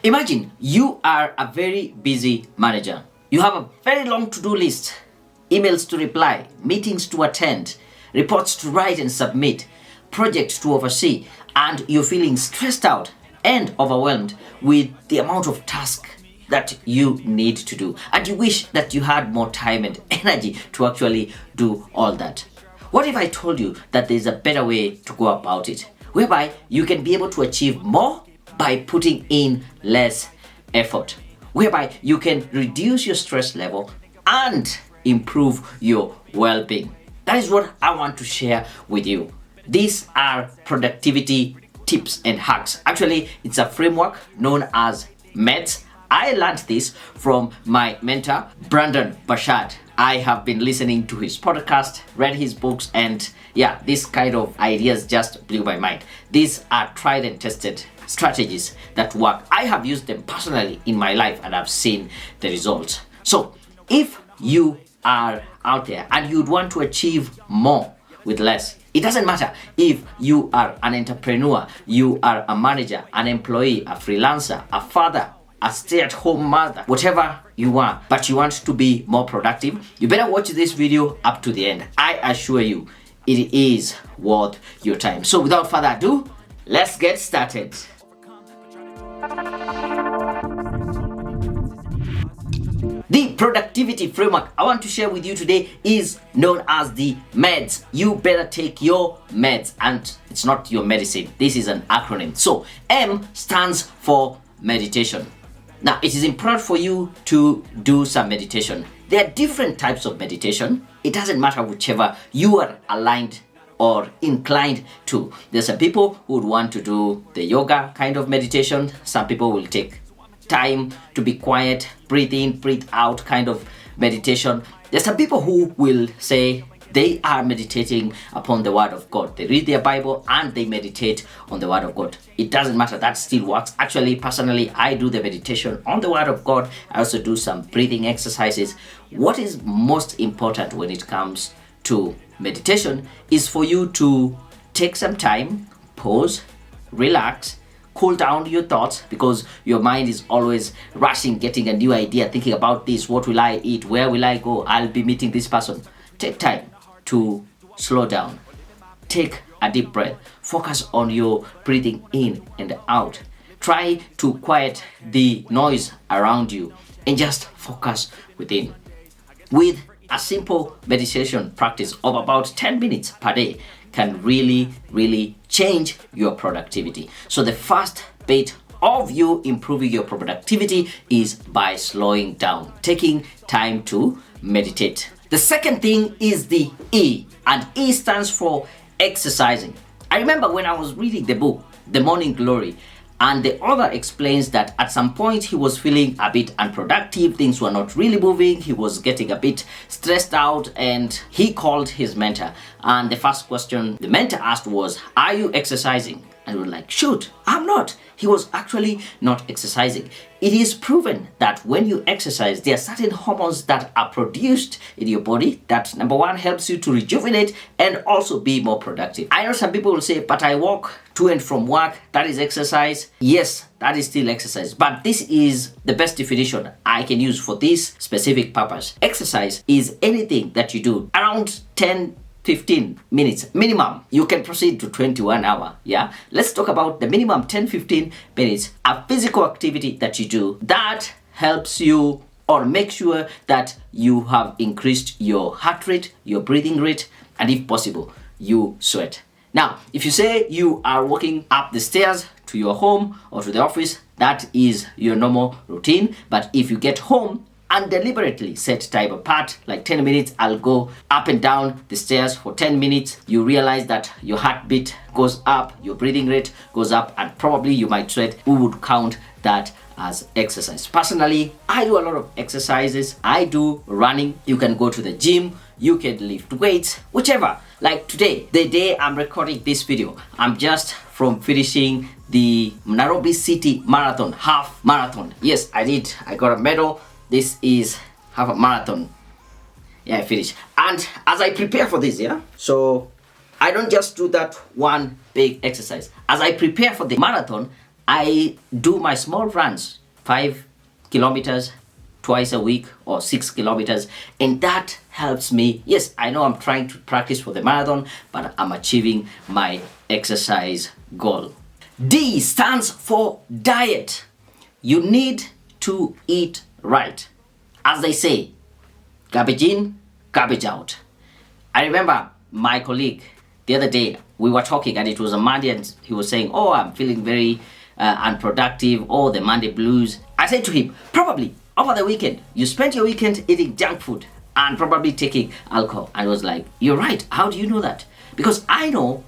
Imagine you are a very busy manager. You have a very long to-do list, emails to reply, meetings to attend, reports to write and submit, projects to oversee, and you're feeling stressed out and overwhelmed with the amount of tasks that you need to do. And you wish that you had more time and energy to actually do all that. What if I told you that there's a better way to go about it, whereby you can be able to achieve more by putting in less effort, whereby you can reduce your stress level and improve your well-being? That is what I want to share with you. These are productivity tips and hacks. Actually, it's a framework known as M.E.D.S. I learned this from my mentor, Brandon Bashad. I have been listening to his podcast, read his books, and yeah, this kind of ideas just blew my mind. These are tried and tested strategies that work. I have used them personally in my life and I've seen the results. So if you are out there and you'd want to achieve more with less, it doesn't matter if you are an entrepreneur, you are a manager, an employee, a freelancer, a father, a stay-at-home mother, whatever you are, but you want to be more productive, you better watch this video up to the end. I assure you, it is worth your time. So without further ado, let's get started. The productivity framework I want to share with you today is known as the M.E.D.S. You better take your M.E.D.S. and it's not your medicine. This is an acronym. So M stands for meditation. Now, it is important for you to do some meditation. There are different types of meditation. It doesn't matter whichever you are aligned or inclined to. There's some people who would want to do the yoga kind of meditation. Some people will take time to be quiet, breathe in, breathe out kind of meditation. There's some people who will say they are meditating upon the word of God. They read their Bible and they meditate on the word of God. It doesn't matter, that still works. Actually, personally, I do the meditation on the word of God. I also do some breathing exercises. What is most important when it comes to meditation is for you to take some time, pause, relax, cool down your thoughts, because your mind is always rushing, getting a new idea, thinking about this, what will I eat, where will I go, I'll be meeting this person. Take time to slow down. Take a deep breath. Focus on your breathing in and out. Try to quiet the noise around you and just focus within. With a simple meditation practice of about 10 minutes per day can really change your productivity. So the first bit of you improving your productivity is by slowing down, taking time to meditate. The second thing is the E, and E stands for exercising. I remember when I was reading the book, The Morning Glory, and the author explains that at some point he was feeling a bit unproductive, things were not really moving, he was getting a bit stressed out, and he called his mentor. And the first question the mentor asked was, "Are you exercising?" And we were like, "Shoot, I'm not." He was actually not exercising. It is proven that when you exercise, there are certain hormones that are produced in your body that, number one, helps you to rejuvenate and also be more productive. I know some people will say, "But I walk to and from work, that is exercise." Yes, that is still exercise. But this is the best definition I can use for this specific purpose. Exercise is anything that you do around 10-15 minutes minimum. You can proceed to 21 hour. Yeah, let's talk about the minimum 10-15 minutes, a physical activity that you do that helps you or make sure that you have increased your heart rate, your breathing rate, and if possible, you sweat. Now, if you say you are walking up the stairs to your home or to the office, that is your normal routine. But if you get home and deliberately set time apart, like 10 minutes, I'll go up and down the stairs for 10 minutes, you realize that your heartbeat goes up, your breathing rate goes up, and probably you might sweat. We would count that as exercise. Personally, I do a lot of exercises. I do running. You can go to the gym, you can lift weights, whichever. Like today, the day I'm recording this video, I'm just from finishing the Nairobi City Marathon, half marathon. Yes, I got a medal. This is half a marathon. Yeah, I finished. And as I prepare for this, so I don't just do that one big exercise. As I prepare for the marathon, I do my small runs, 5 kilometers twice a week or 6 kilometers, and that helps me. Yes, I know I'm trying to practice for the marathon, but I'm achieving my exercise goal. D stands for diet. You need to eat right. As they say, garbage in, garbage out. I remember my colleague the other day, we were talking and it was a Monday, and he was saying, oh, I'm feeling very unproductive, oh, the Monday blues. I said to him, probably over the weekend, you spent your weekend eating junk food and probably taking alcohol. And I was like, you're right. How do you know that? Because I know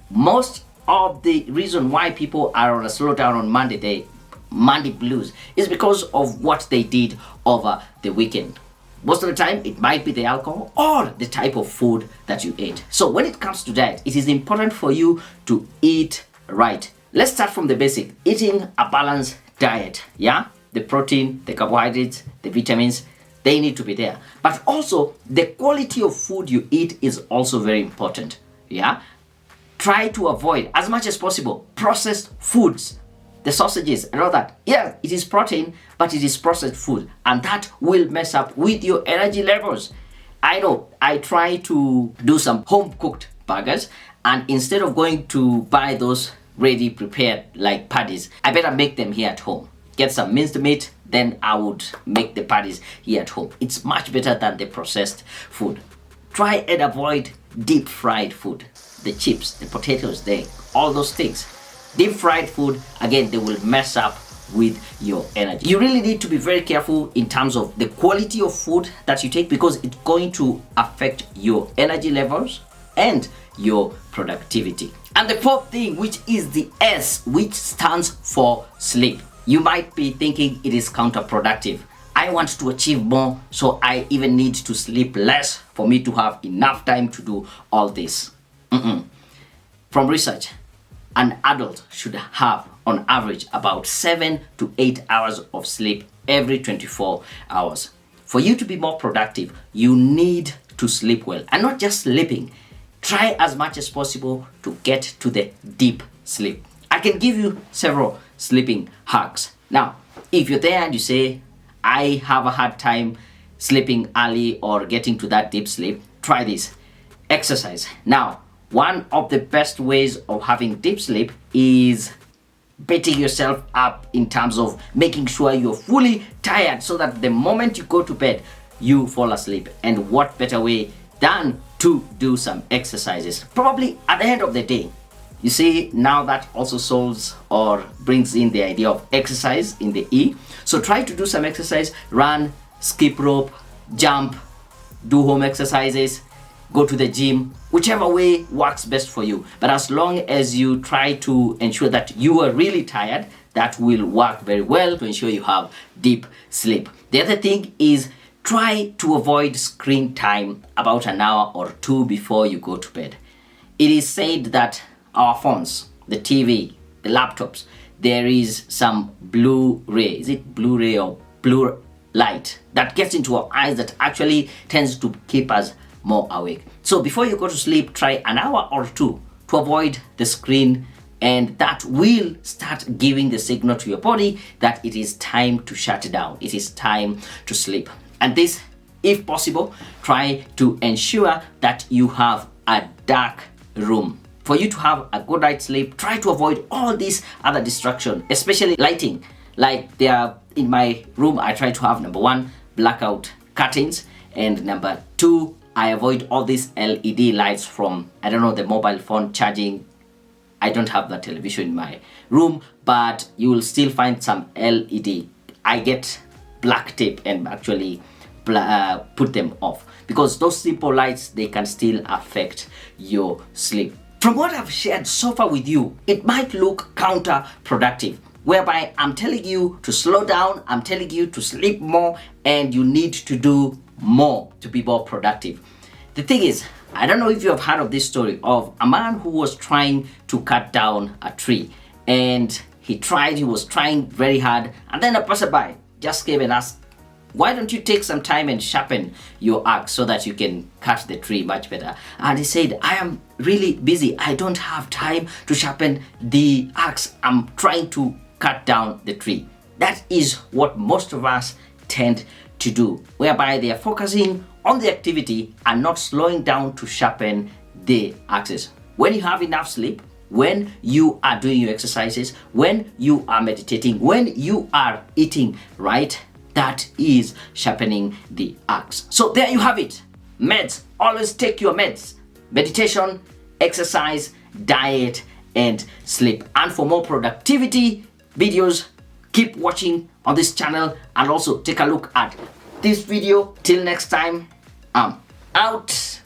most of the reason why people are on a slowdown on Monday, the Monday blues, is because of what they did over the weekend. Most of the time, it might be the alcohol or the type of food that you ate. So when it comes to diet, it is important for you to eat right. Let's start from the basic. Eating a balanced diet, yeah? The protein, the carbohydrates, the vitamins, they need to be there. But also, the quality of food you eat is also very important, yeah? Try to avoid, as much as possible, processed foods. The sausages and all that. Yeah, it is protein, but it is processed food, and that will mess up with your energy levels. I know, I try to do some home cooked burgers, and instead of going to buy those ready prepared like patties, I better make them here at home. Get some minced meat, then I would make the patties here at home. It's much better than the processed food. Try and avoid deep fried food. The chips, the potatoes, all those things. Deep fried food, again, they will mess up with your energy. You really need to be very careful in terms of the quality of food that you take, because it's going to affect your energy levels and your productivity. And the fourth thing, which is the S, which stands for sleep. You might be thinking it is counterproductive. I want to achieve more, so I even need to sleep less for me to have enough time to do all this. From research, an adult should have on average about 7 to 8 hours of sleep every 24 hours. For you to be more productive, you need to sleep well. And not just sleeping, try as much as possible to get to the deep sleep. I can give you several sleeping hacks. Now, if you're there and you say, I have a hard time sleeping early or getting to that deep sleep, try this. Exercise. Now, one of the best ways of having deep sleep is beating yourself up in terms of making sure you're fully tired so that the moment you go to bed, you fall asleep. And what better way than to do some exercises, probably at the end of the day. You see, now that also solves or brings in the idea of exercise in the E. So try to do some exercise, run, skip rope, jump, do home exercises, go to the gym, whichever way works best for you. But as long as you try to ensure that you are really tired, that will work very well to ensure you have deep sleep. The other thing is try to avoid screen time about an hour or two before you go to bed. It is said that our phones, the TV, the laptops, there is some blue ray. Is it blue ray or blue light that gets into our eyes that actually tends to keep us more awake. So before you go to sleep, try an hour or two to avoid the screen, and that will start giving the signal to your body that it is time to shut down. It is time to sleep. And this, if possible, try to ensure that you have a dark room. For you to have a good night's sleep, try to avoid all these other distractions, especially lighting. Like there in my room, I try to have number 1, blackout curtains, and number 2, I avoid all these LED lights from, I don't know, the mobile phone charging. I don't have the television in my room, but you will still find some LED. I get black tape and actually put them off, because those simple lights, they can still affect your sleep. From what I've shared so far with you, it might look counterproductive, whereby I'm telling you to slow down, I'm telling you to sleep more, and you need to do more to be more productive. The thing is, I don't know if you have heard of this story of a man who was trying to cut down a tree, and he was trying very hard, and then a passerby just came and asked, why don't you take some time and sharpen your axe so that you can cut the tree much better? And he said, I am really busy. I don't have time to sharpen the axe. I'm trying to cut down the tree. That is what most of us tend to do, whereby they are focusing on the activity and not slowing down to sharpen the axes. When you have enough sleep, when you are doing your exercises, when you are meditating, when you are eating right, that is sharpening the axe. So there you have it. Meds. Always take your meds. Meditation, exercise, diet, and sleep. And for more productivity videos, keep watching on this channel and also take a look at this video. Till next time, I'm out.